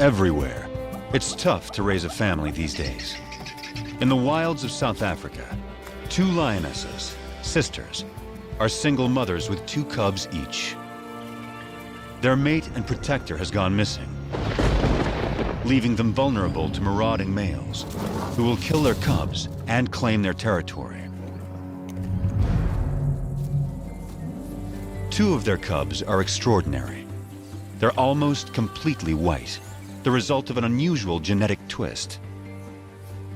everywhere. It's tough to raise a family these days. In the wilds of South Africa, 2 lionesses, sisters, are single mothers with 2 cubs each. Their mate and protector has gone missing, leaving them vulnerable to marauding males who will kill their cubs and claim their territory. 2 of their cubs are extraordinary. They're almost completely white, the result of an unusual genetic twist.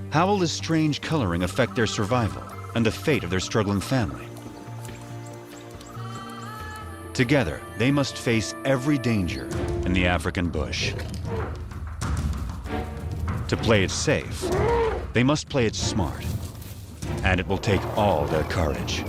How will this strange coloring affect their survival and the fate of their struggling family? Together, they must face every danger in the African bush. To play it safe, they must play it smart, and it will take all their courage.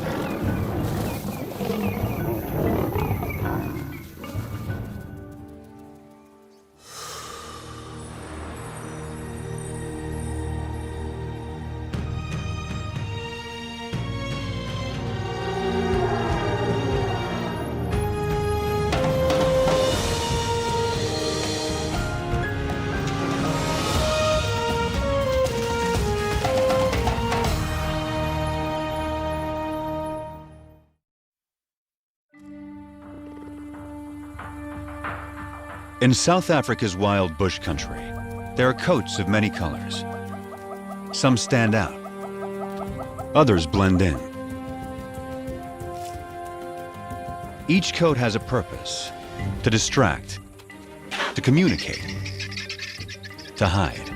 In South Africa's wild bush country, there are coats of many colors. Some stand out, others blend in. Each coat has a purpose: to distract, to communicate, to hide.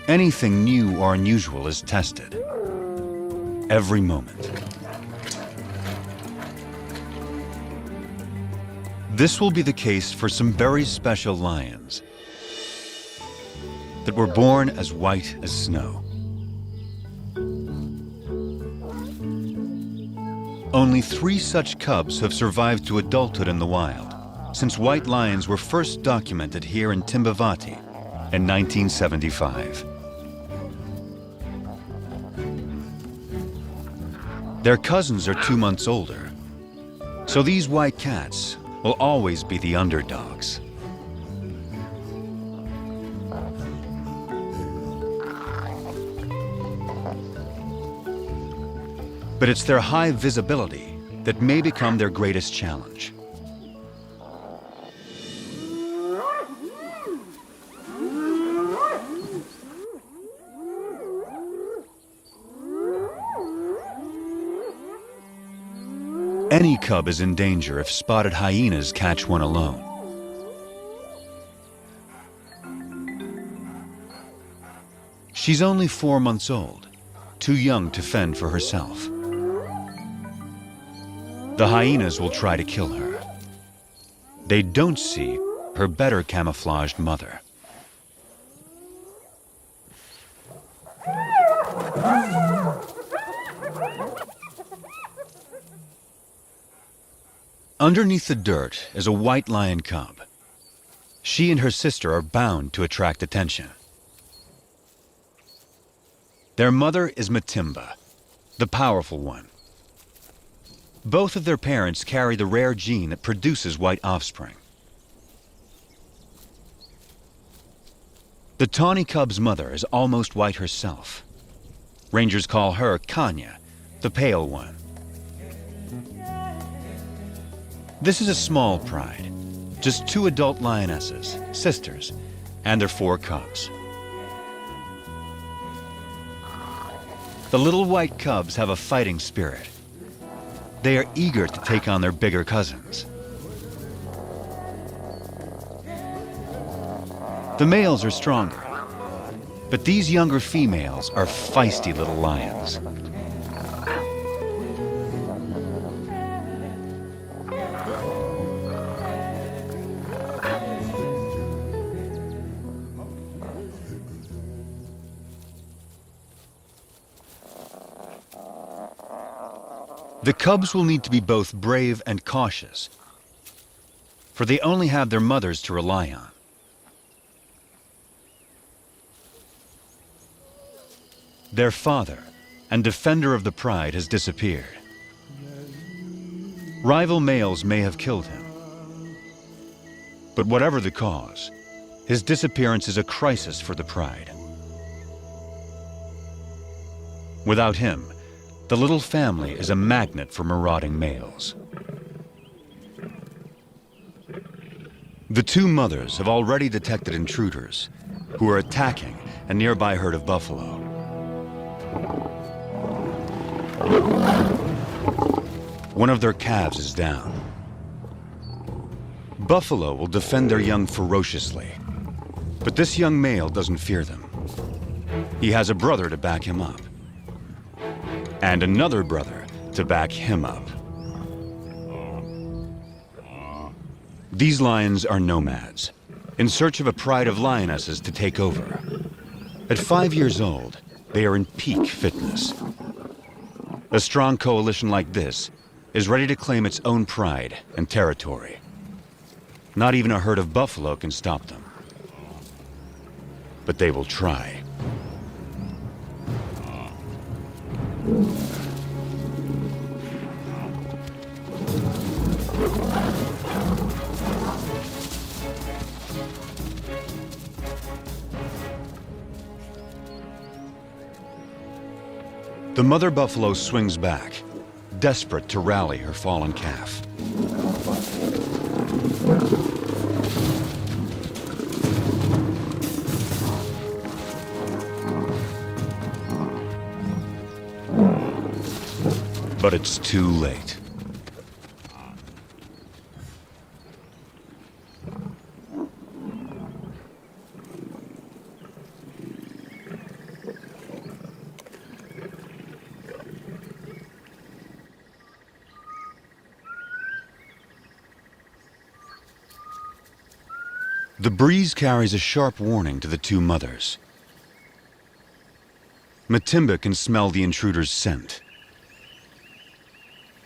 Anything new or unusual is tested every moment. This will be the case for some very special lions that were born as white as snow. Only 3 such cubs have survived to adulthood in the wild since white lions were first documented here in Timbavati in 1975. Their cousins are 2 months older, so these white cats will always be the underdogs. But it's their high visibility that may become their greatest challenge. Any cub is in danger if spotted hyenas catch one alone. She's only 4 months old, too young to fend for herself. The hyenas will try to kill her. They don't see her better camouflaged mother. Underneath the dirt is a white lion cub. She and her sister are bound to attract attention. Their mother is Matimba, the powerful one. Both of their parents carry the rare gene that produces white offspring. The tawny cub's mother is almost white herself. Rangers call her Kanya, the pale one. This is a small pride, just 2 adult lionesses, sisters, and their 4 cubs. The little white cubs have a fighting spirit. They are eager to take on their bigger cousins. The males are stronger, but these younger females are feisty little lions. The cubs will need to be both brave and cautious, for they only have their mothers to rely on. Their father and defender of the pride has disappeared. Rival males may have killed him. But whatever the cause, his disappearance is a crisis for the pride. Without him, the little family is a magnet for marauding males. The two mothers have already detected intruders who are attacking a nearby herd of buffalo. One of their calves is down. Buffalo will defend their young ferociously, but this young male doesn't fear them. He has a brother to back him up, and another brother to back him up. These lions are nomads, in search of a pride of lionesses to take over. At 5 years old, they are in peak fitness. A strong coalition like this is ready to claim its own pride and territory. Not even a herd of buffalo can stop them. But they will try. The mother buffalo swings back, desperate to rally her fallen calf. But it's too late. The breeze carries a sharp warning to the two mothers. Matimba can smell the intruder's scent.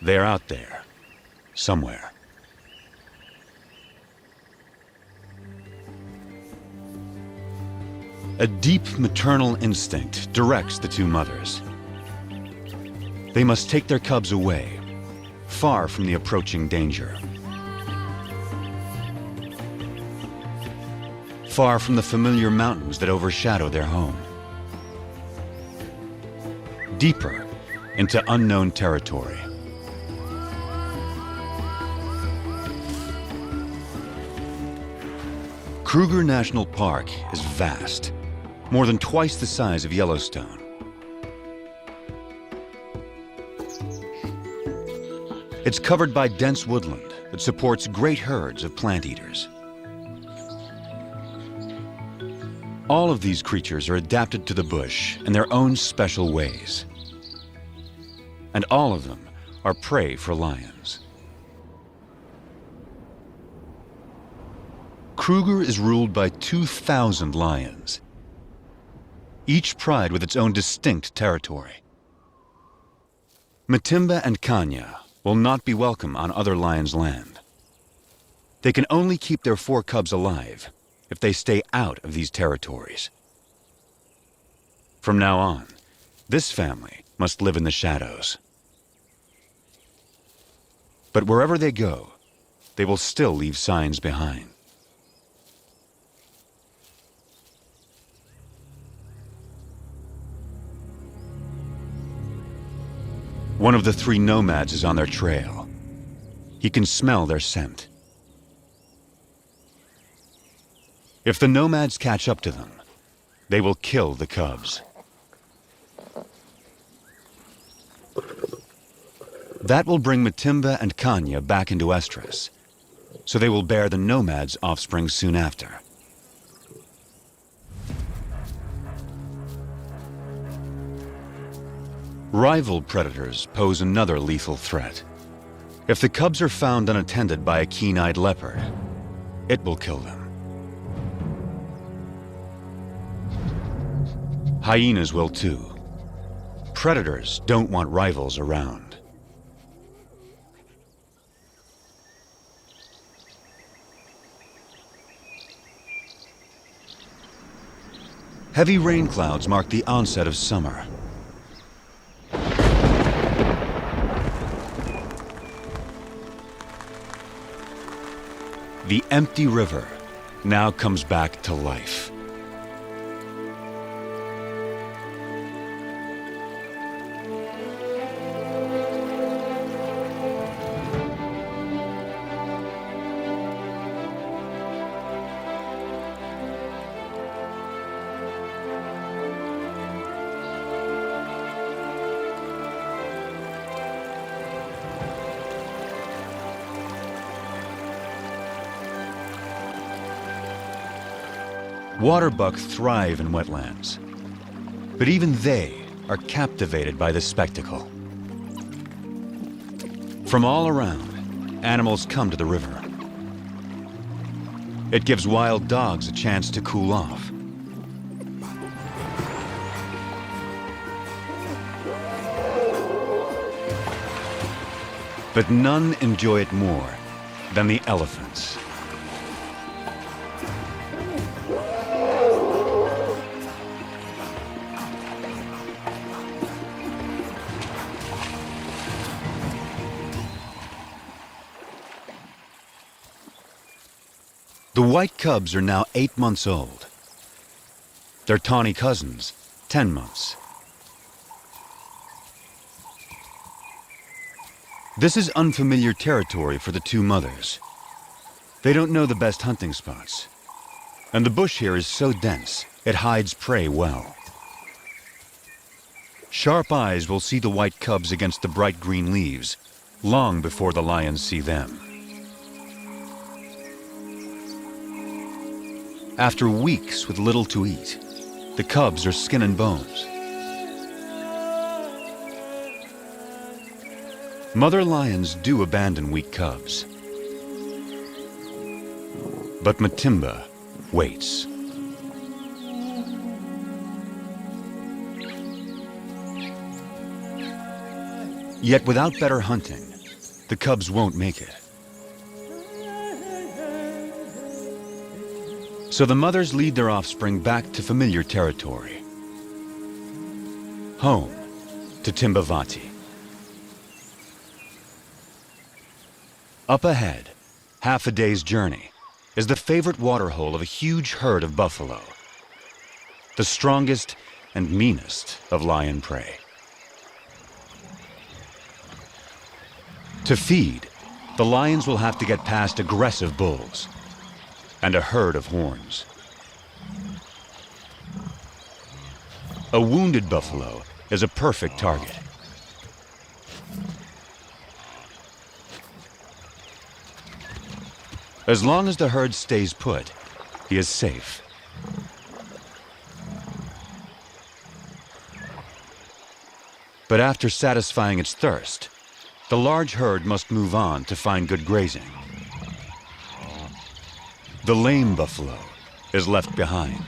They're out there, somewhere. A deep maternal instinct directs the two mothers. They must take their cubs away, far from the approaching danger. Far from the familiar mountains that overshadow their home. Deeper into unknown territory. Kruger National Park is vast, more than twice the size of Yellowstone. It's covered by dense woodland that supports great herds of plant eaters. All of these creatures are adapted to the bush in their own special ways. And all of them are prey for lions. Kruger is ruled by 2,000 lions, each pride with its own distinct territory. Matimba and Kanya will not be welcome on other lions' land. They can only keep their 4 cubs alive if they stay out of these territories. From now on, this family must live in the shadows. But wherever they go, they will still leave signs behind. One of the 3 nomads is on their trail. He can smell their scent. If the nomads catch up to them, they will kill the cubs. That will bring Matimba and Kanya back into estrus, so they will bear the nomads' offspring soon after. Rival predators pose another lethal threat. If the cubs are found unattended by a keen-eyed leopard, it will kill them. Hyenas will too. Predators don't want rivals around. Heavy rain clouds mark the onset of summer. the empty river now comes back to life. Waterbuck thrive in wetlands, but even they are captivated by the spectacle. From all around, animals come to the river. It gives wild dogs a chance to cool off. But none enjoy it more than the elephants. The white cubs are now 8 months old. Their tawny cousins, 10 months. This is unfamiliar territory for the two mothers. They don't know the best hunting spots. And the bush here is so dense, it hides prey well. Sharp eyes will see the white cubs against the bright green leaves, long before the lions see them. After weeks with little to eat, the cubs are skin and bones. Mother lions do abandon weak cubs. But Matimba waits. Yet without better hunting, the cubs won't make it. So the mothers lead their offspring back to familiar territory. Home to Timbavati. Up ahead, half a day's journey, is the favorite waterhole of a huge herd of buffalo, the strongest and meanest of lion prey. To feed, the lions will have to get past aggressive bulls and a herd of horns. A wounded buffalo is a perfect target. As long as the herd stays put, he is safe. But after satisfying its thirst, the large herd must move on to find good grazing. The lame buffalo is left behind.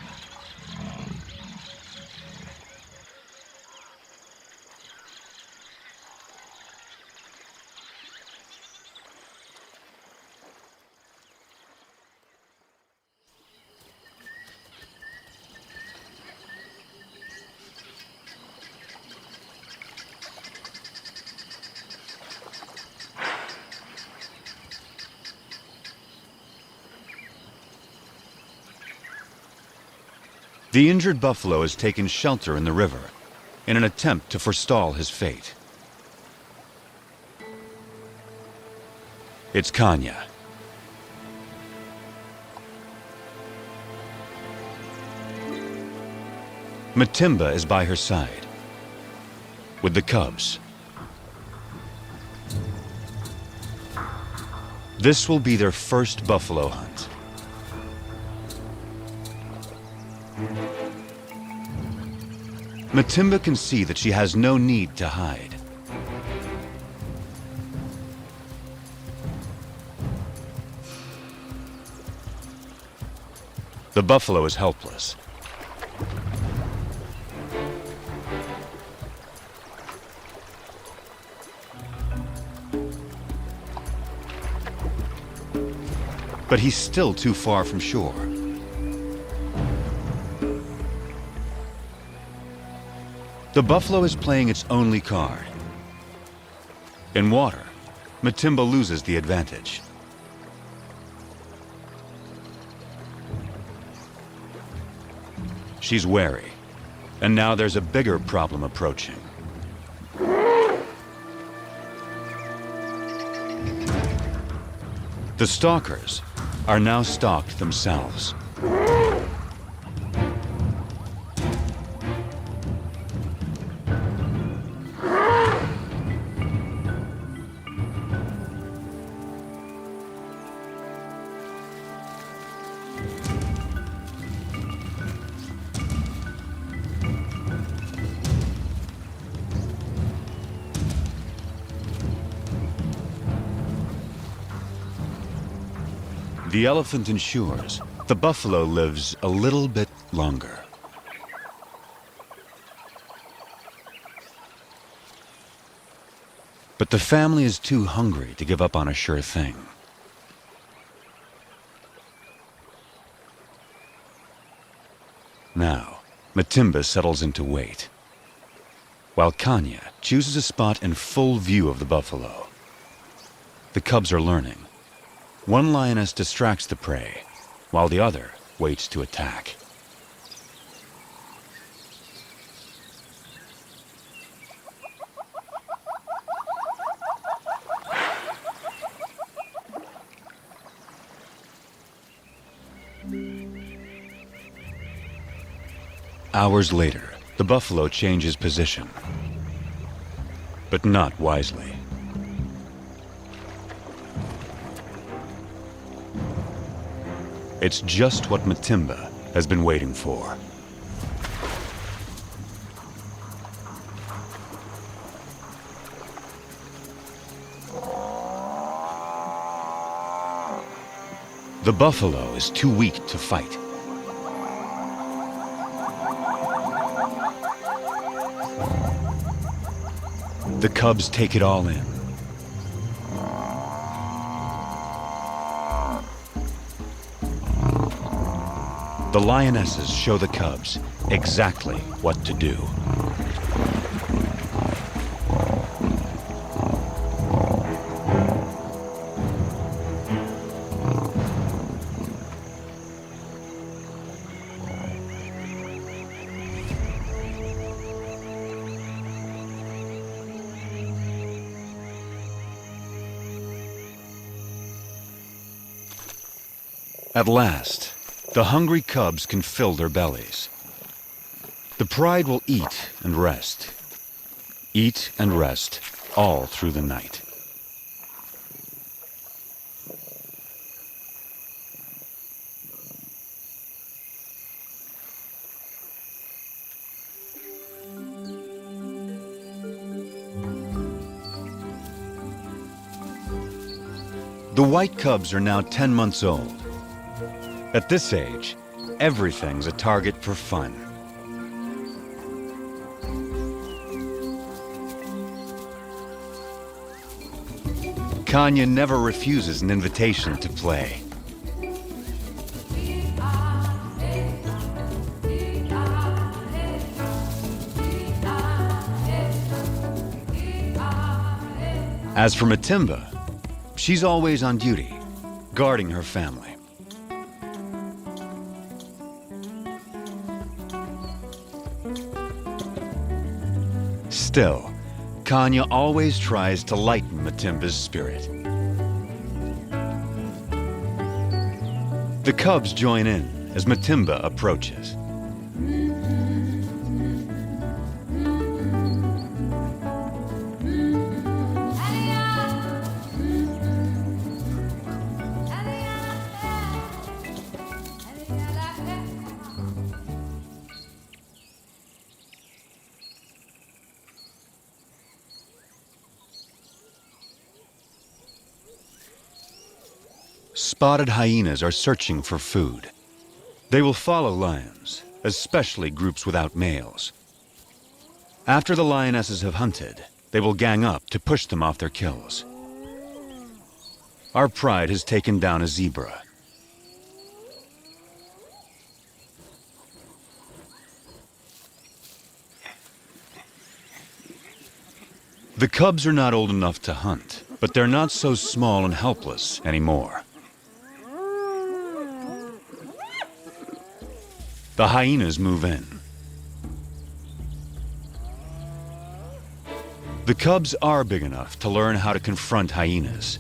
The injured buffalo has taken shelter in the river in an attempt to forestall his fate. It's Kanya. Matimba is by her side, with the cubs. This will be their first buffalo hunt. Matimba can see that she has no need to hide. The buffalo is helpless. But he's still too far from shore. The buffalo is playing its only card. In water, Matimba loses the advantage. she's wary. And now there's a bigger problem approaching. The stalkers are now stalked themselves. The elephant ensures the buffalo lives a little bit longer. But the family is too hungry to give up on a sure thing. Now, Matimba settles into wait, while Kanya chooses a spot in full view of the buffalo. The cubs are learning. One lioness distracts the prey, while the other waits to attack. Hours later, the buffalo changes position, but not wisely. It's just what Matimba has been waiting for. The buffalo is too weak to fight. The cubs take it all in. The lionesses show the cubs exactly what to do. At last, the hungry cubs can fill their bellies. The pride will eat and rest all through the night. The white cubs are now 10 months old. At this age, everything's a target for fun. Kanya never refuses an invitation to play. As for Matimba, she's always on duty, guarding her family. Still, Kanya always tries to lighten Matimba's spirit. The cubs join in as Matimba approaches. Spotted hyenas are searching for food. They will follow lions, especially groups without males. After the lionesses have hunted, they will gang up to push them off their kills. Our pride has taken down a zebra. The cubs are not old enough to hunt, but they're not so small and helpless anymore. The hyenas move in. The cubs are big enough to learn how to confront hyenas,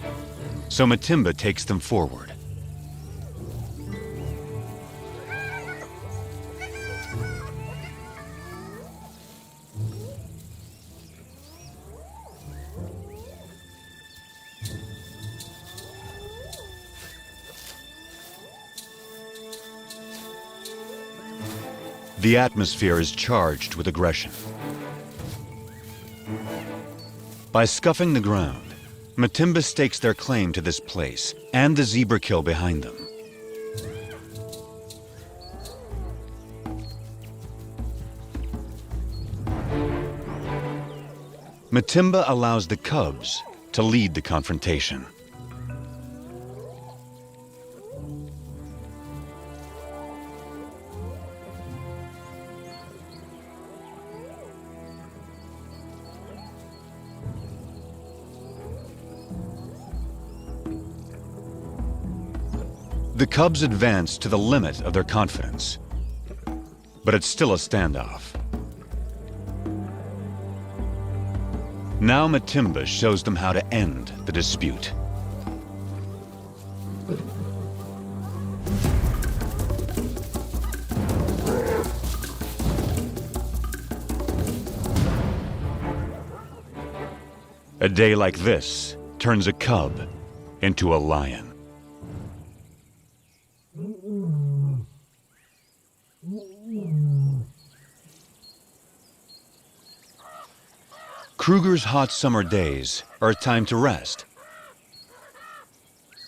so Matimba takes them forward. The atmosphere is charged with aggression. By scuffing the ground, Matimba stakes their claim to this place and the zebra kill behind them. Matimba allows the cubs to lead the confrontation. The cubs advance to the limit of their confidence, but it's still a standoff. Now Matimba shows them how to end the dispute. A day like this turns a cub into a lion. Kruger's hot summer days are a time to rest.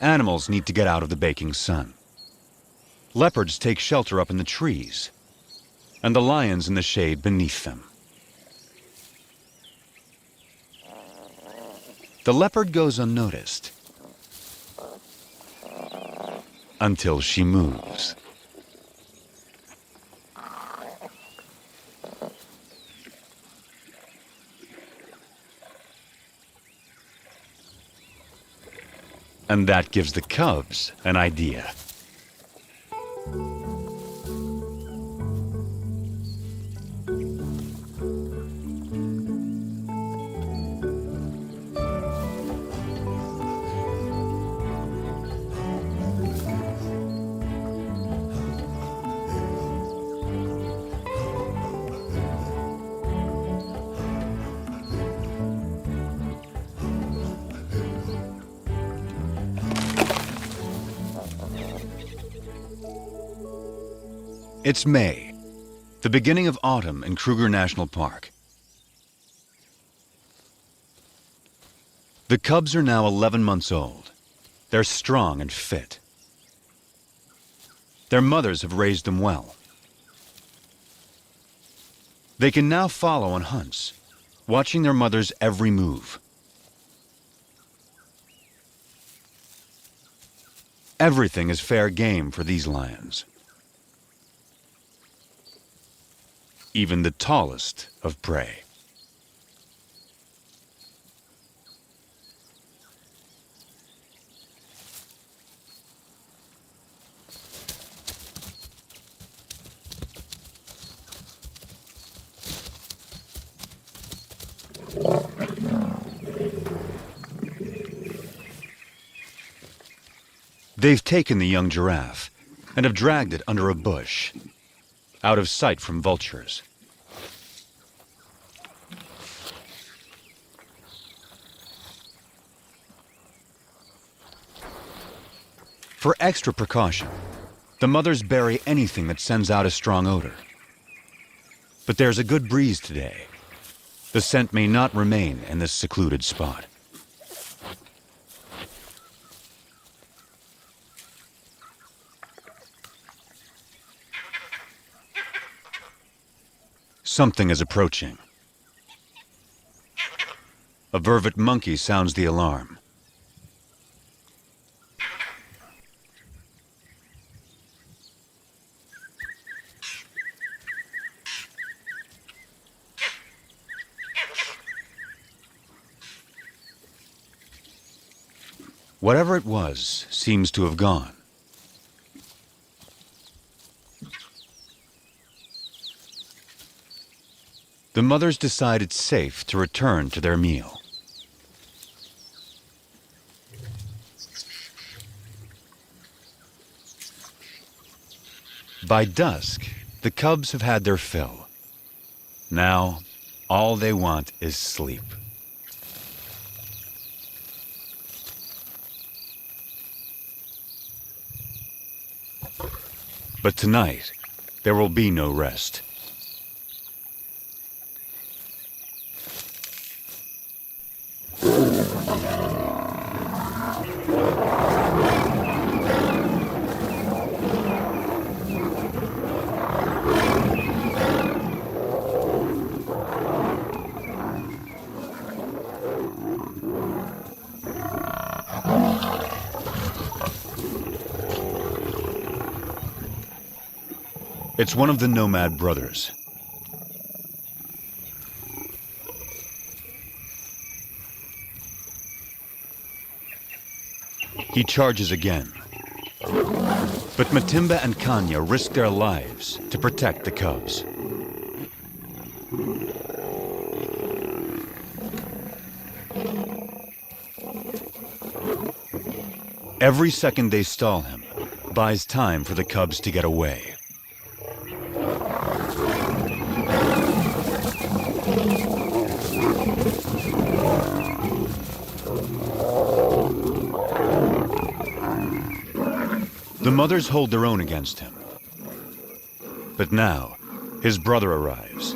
Animals need to get out of the baking sun. Leopards take shelter up in the trees, and the lions in the shade beneath them. The leopard goes unnoticed until she moves. And that gives the cubs an idea. It's May, the beginning of autumn in Kruger National Park. The cubs are now 11 months old. They're strong and fit. Their mothers have raised them well. They can now follow on hunts, watching their mother's every move. Everything is fair game for these lions. Even the tallest of prey. They've taken the young giraffe and have dragged it under a bush, out of sight from vultures. For extra precaution, the mothers bury anything that sends out a strong odor. But there's a good breeze today. The scent may not remain in this secluded spot. Something is approaching. A vervet monkey sounds the alarm. Whatever it was seems to have gone. The mothers decide it's safe to return to their meal. By dusk, the cubs have had their fill. Now, all they want is sleep. But tonight, there will be no rest. It's one of the nomad brothers. He charges again. But Matimba and Kanya risk their lives to protect the cubs. Every second they stall him buys time for the cubs to get away. The mothers hold their own against him. But now, his brother arrives.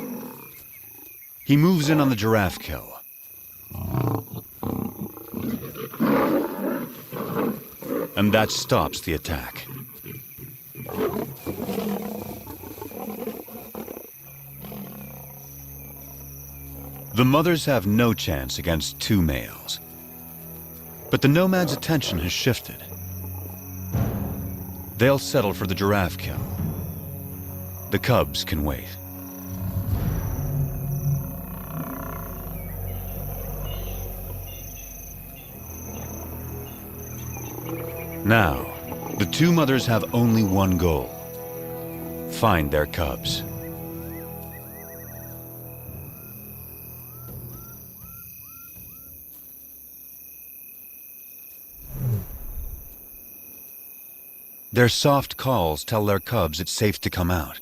He moves in on the giraffe kill. And that stops the attack. The mothers have no chance against two males. But the nomad's attention has shifted. They'll settle for the giraffe kill. The cubs can wait. Now, the two mothers have only one goal: find their cubs. Their soft calls tell their cubs it's safe to come out.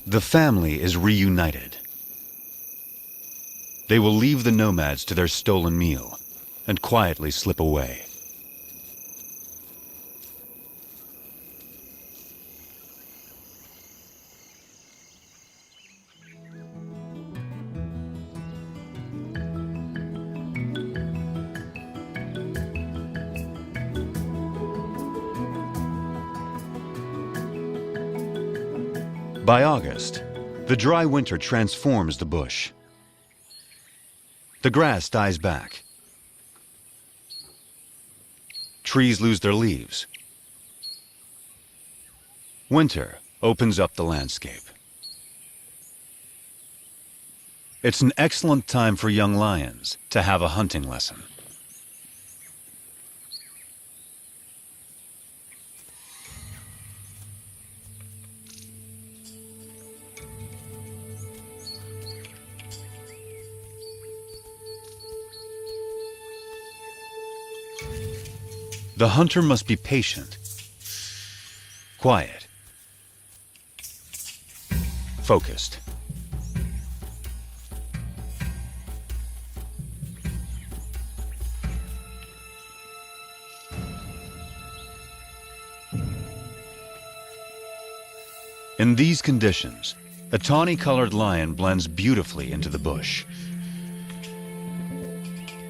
The family is reunited. They will leave the nomads to their stolen meal and quietly slip away. By August, the dry winter transforms the bush. The grass dies back. Trees lose their leaves. Winter opens up the landscape. It's an excellent time for young lions to have a hunting lesson. The hunter must be patient, quiet, focused. In these conditions, a tawny-colored lion blends beautifully into the bush.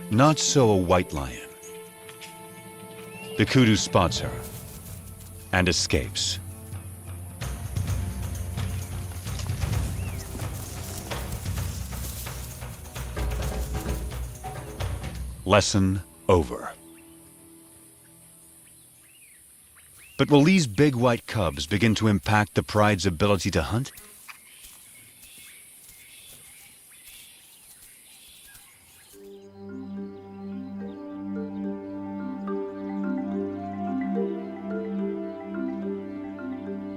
Not so a white lion. The kudu spots her and escapes. Lesson over. But will these big white cubs begin to impact the pride's ability to hunt?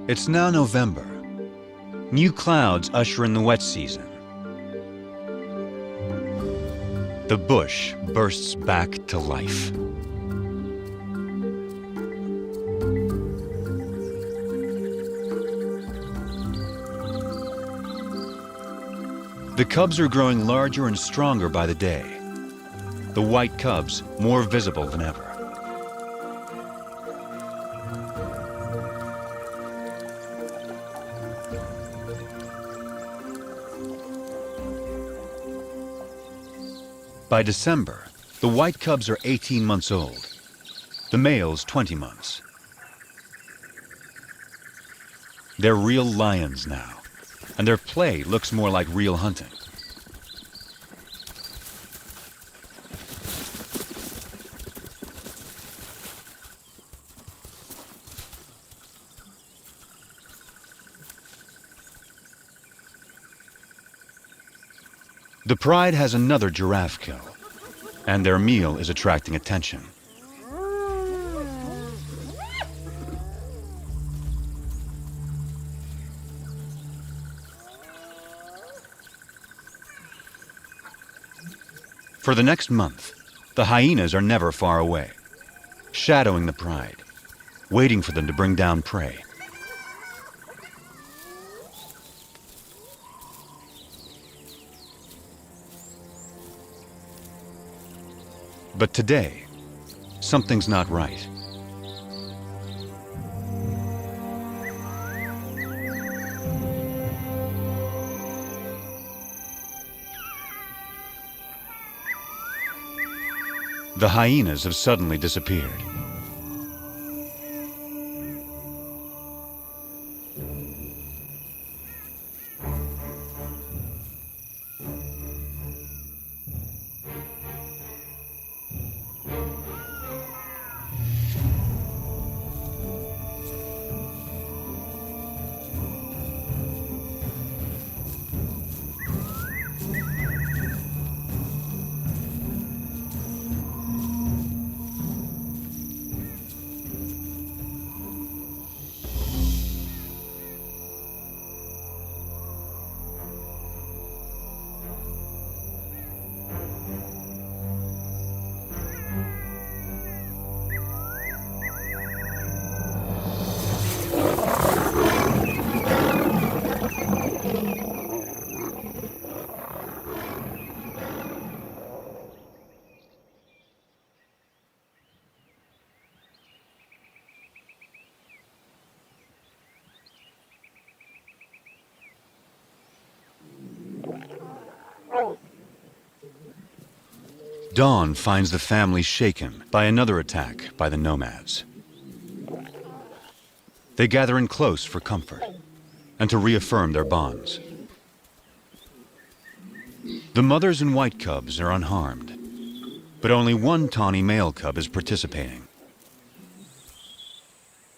It's now November. New clouds usher in the wet season. The bush bursts back to life. The cubs are growing larger and stronger by the day. The white cubs more visible than ever. By December, the white cubs are 18 months old, the males 20 months. They're real lions now, and their play looks more like real hunting. The pride has another giraffe kill, and their meal is attracting attention. For the next month, the hyenas are never far away, shadowing the pride, waiting for them to bring down prey. But today, something's not right. The hyenas have suddenly disappeared. Dawn finds the family shaken by another attack by the nomads. They gather in close for comfort and to reaffirm their bonds. The mothers and white cubs are unharmed, but only one tawny male cub is participating.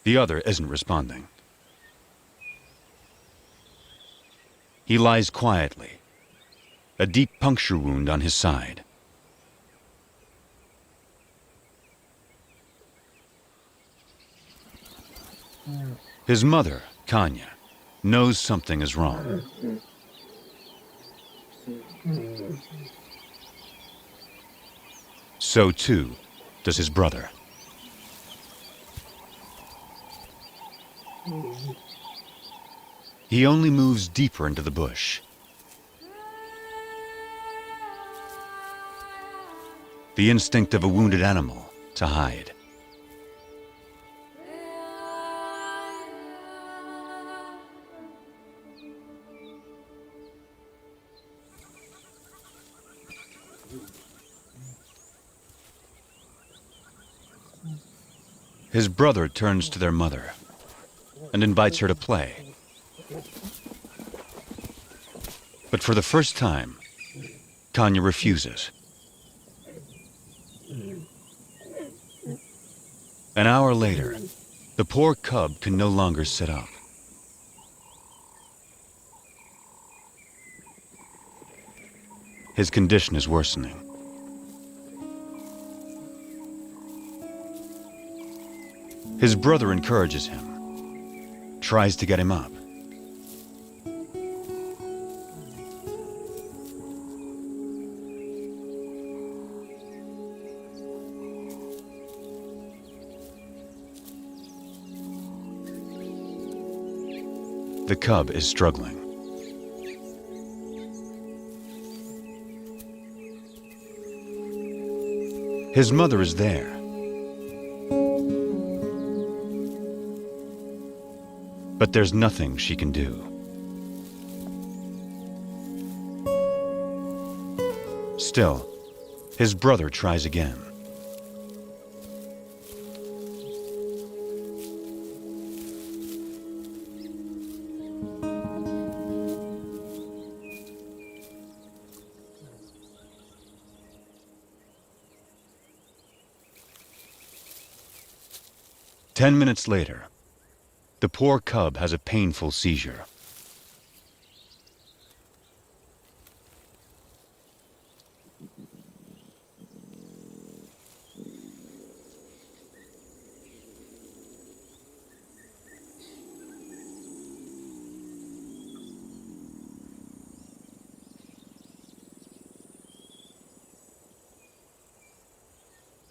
The other isn't responding. He lies quietly, a deep puncture wound on his side. His mother, Kanya, knows something is wrong. So too does his brother. He only moves deeper into the bush. The instinct of a wounded animal to hide. His brother turns to their mother and invites her to play. But for the first time, Kanya refuses. An hour later, The poor cub can no longer sit up. His condition is worsening. His brother encourages him, tries to get him up. The cub is struggling. His mother is there. But there's nothing she can do. Still, his brother tries again. Ten minutes later, the poor cub has a painful seizure.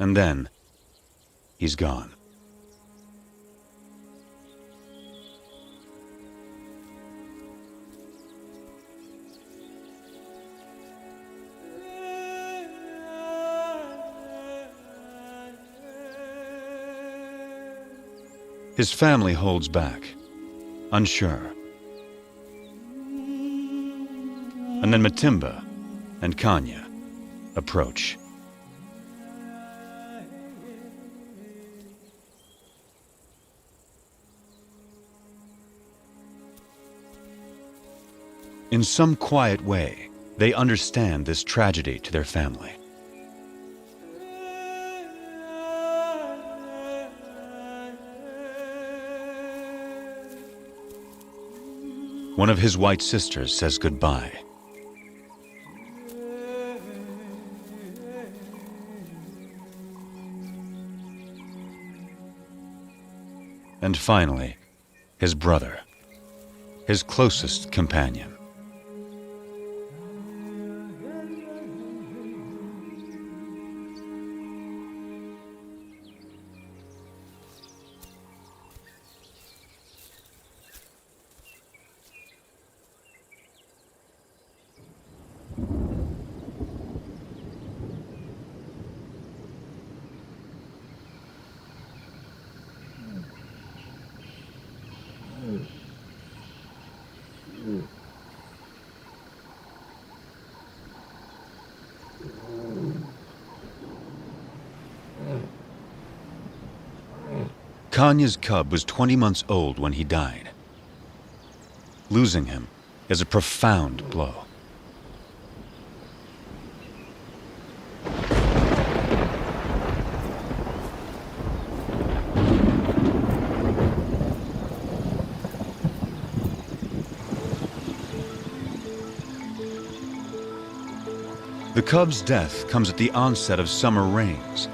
And then, he's gone. His family holds back, unsure. And then Matimba and Kanya approach. In some quiet way, they understand this tragedy to their family. One of his white sisters says goodbye. And finally, his brother, his closest companion. Kanya's cub was 20 months old when he died. Losing him is a profound blow. The cub's death comes at the onset of summer rains,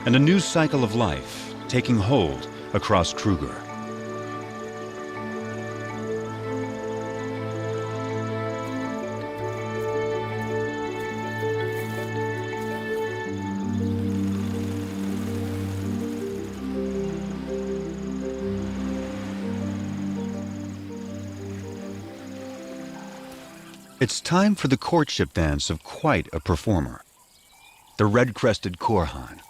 and a new cycle of life taking hold across Kruger. It's time for the courtship dance of quite a performer, the red-crested Korhan.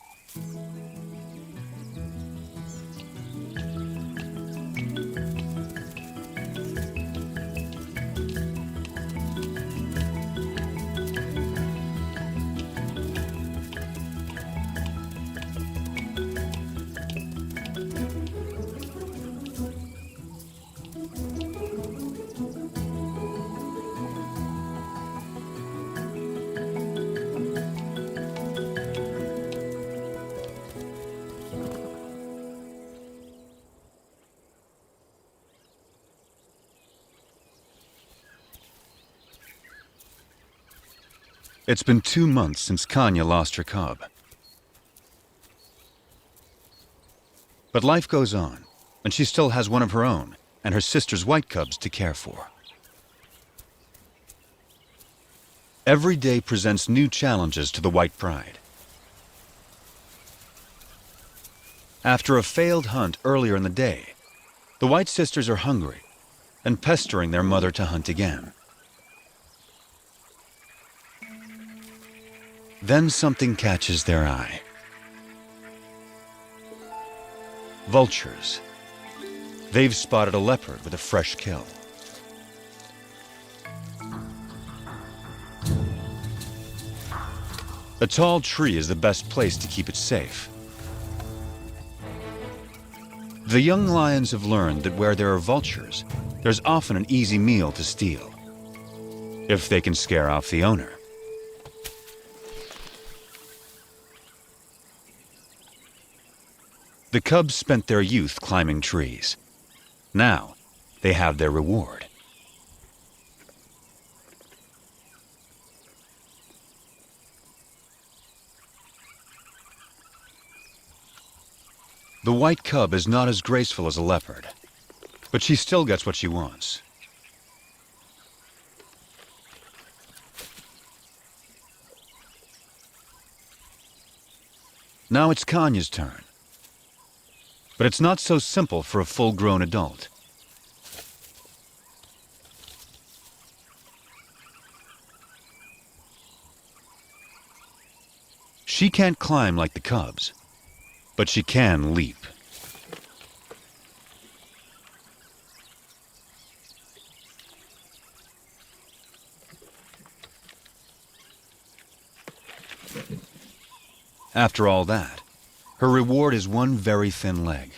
It's been 2 months since Kanya lost her cub. But life goes on, and she still has one of her own and her sister's white cubs to care for. Every day presents new challenges to the White Pride. After a failed hunt earlier in the day, the White sisters are hungry and pestering their mother to hunt again. Then something catches their eye. Vultures. They've spotted a leopard with a fresh kill. A tall tree is the best place to keep it safe. The young lions have learned that where there are vultures, there's often an easy meal to steal, if they can scare off the owner. The cubs spent their youth climbing trees. Now, they have their reward. The white cub is not as graceful as a leopard, but she still gets what she wants. Now it's Kanya's turn. But it's not so simple for a full-grown adult. She can't climb like the cubs, but she can leap. After all that, her reward is one very thin leg.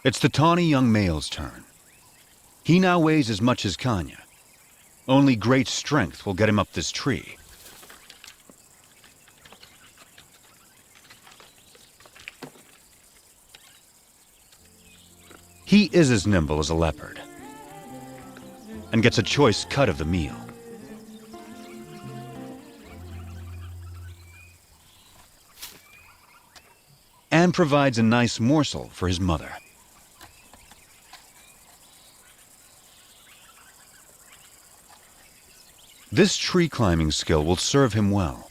It's the tawny young male's turn. He now weighs as much as Kanya. Only great strength will get him up this tree. He is as nimble as a leopard and gets a choice cut of the meal. And provides a nice morsel for his mother. This tree climbing skill will serve him well.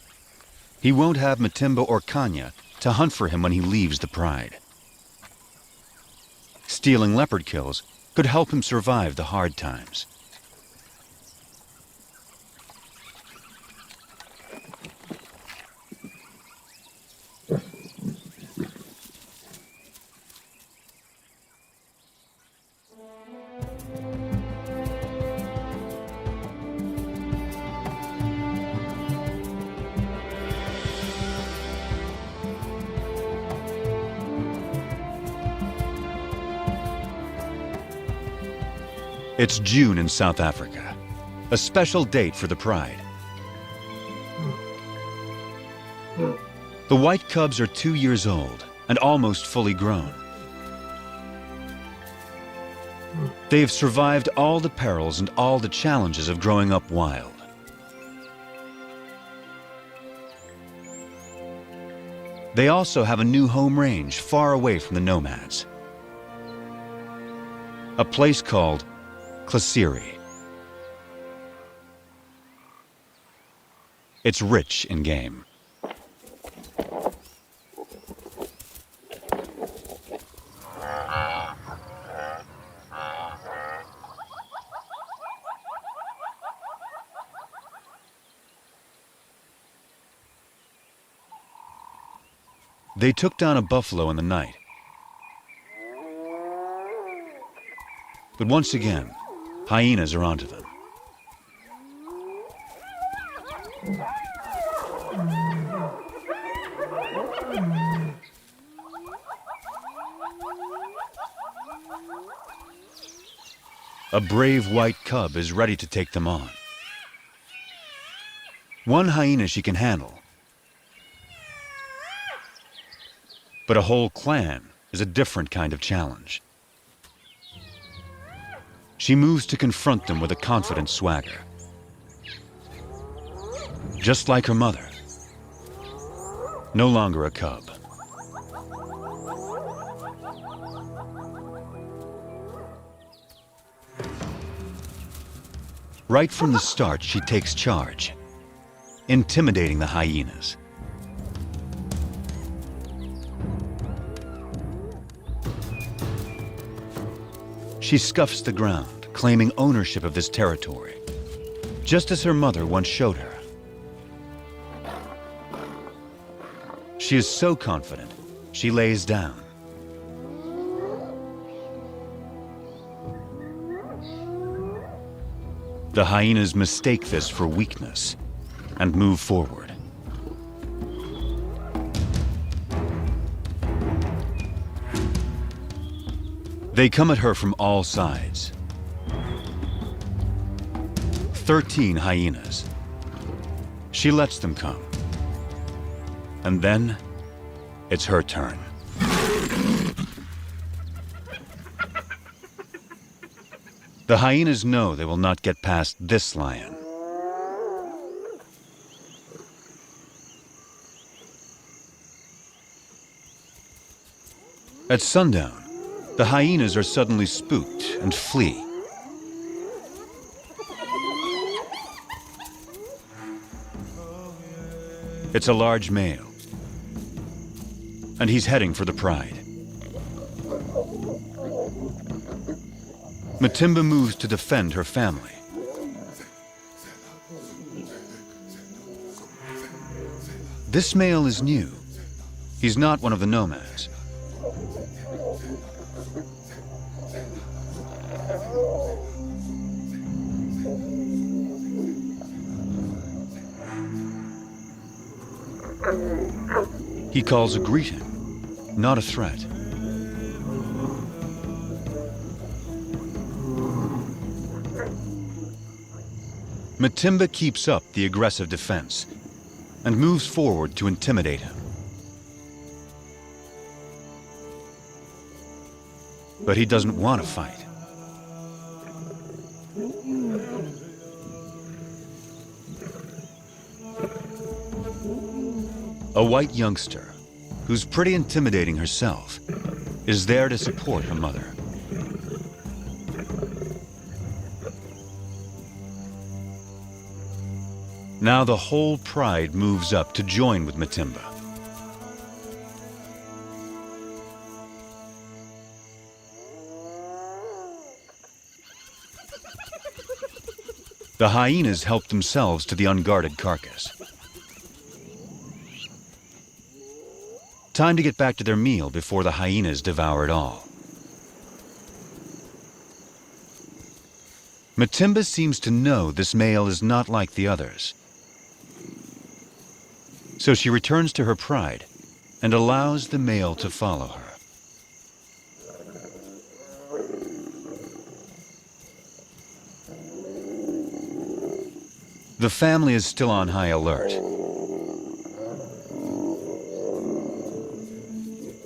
He won't have Matimba or Kanya to hunt for him when he leaves the Pride. Stealing leopard kills could help him survive the hard times. It's June in South Africa, a special date for the Pride. The white cubs are 2 years old and almost fully grown. They have survived all the perils and all the challenges of growing up wild. They also have a new home range far away from the nomads. A place called Klasiri. It's rich in game. They took down a buffalo in the night. But once again, hyenas are onto them. A brave white cub is ready to take them on. One hyena she can handle. But a whole clan is a different kind of challenge. She moves to confront them with a confident swagger. Just like her mother. No longer a cub. Right from the start, she takes charge, intimidating the hyenas. She scuffs the ground, claiming ownership of this territory, just as her mother once showed her. She is so confident, she lays down. The hyenas mistake this for weakness and move forward. They come at her from all sides. 13 hyenas. She lets them come. And then, it's her turn. The hyenas know they will not get past this lion. At sundown, the hyenas are suddenly spooked and flee. It's a large male, and he's heading for the pride. Matimba moves to defend her family. This male is new. He's not one of the nomads. He calls a greeting, not a threat. Matimba keeps up the aggressive defense and moves forward to intimidate him. But he doesn't want to fight. A white youngster, who's pretty intimidating herself, is there to support her mother. Now the whole pride moves up to join with Matimba. The hyenas help themselves to the unguarded carcass. Time to get back to their meal before the hyenas devour it all. Matimba seems to know this male is not like the others. So she returns to her pride and allows the male to follow her. The family is still on high alert.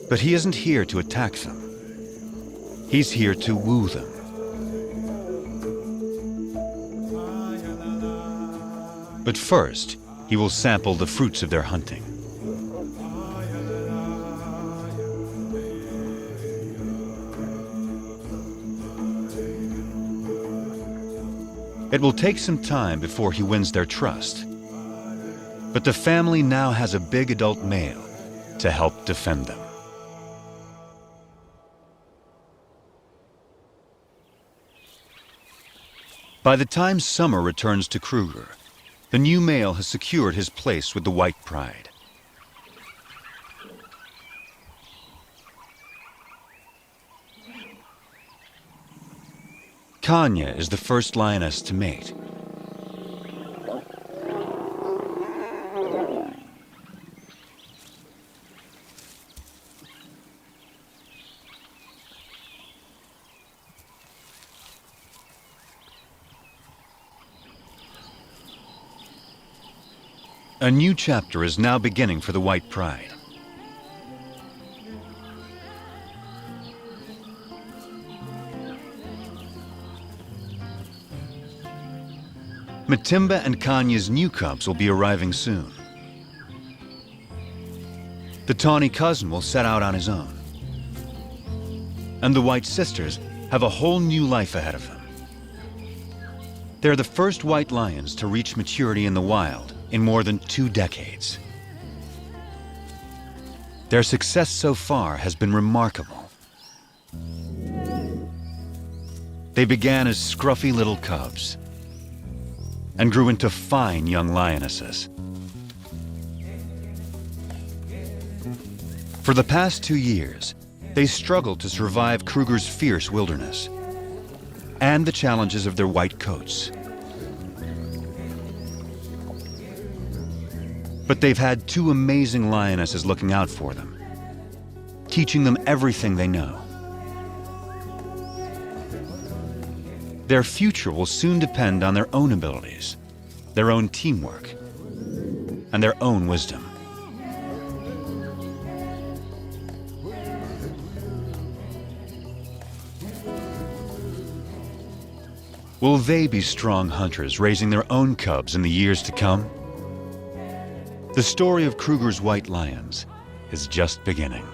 But he isn't here to attack them. He's here to woo them. But first, he will sample the fruits of their hunting. It will take some time before he wins their trust. But the family now has a big adult male to help defend them. By the time summer returns to Kruger, the new male has secured his place with the white pride. Kanya is the first lioness to mate. A new chapter is now beginning for the white pride. Matimba and Kanya's new cubs will be arriving soon. The tawny cousin will set out on his own. And the white sisters have a whole new life ahead of them. They're the first white lions to reach maturity in the wild in more than 2 decades. Their success so far has been remarkable. They began as scruffy little cubs and grew into fine young lionesses. For the past 2 years, they struggled to survive Kruger's fierce wilderness and the challenges of their white coats. But they've had 2 amazing lionesses looking out for them, teaching them everything they know. Their future will soon depend on their own abilities, their own teamwork, and their own wisdom. Will they be strong hunters raising their own cubs in the years to come? The story of Kruger's white lions is just beginning.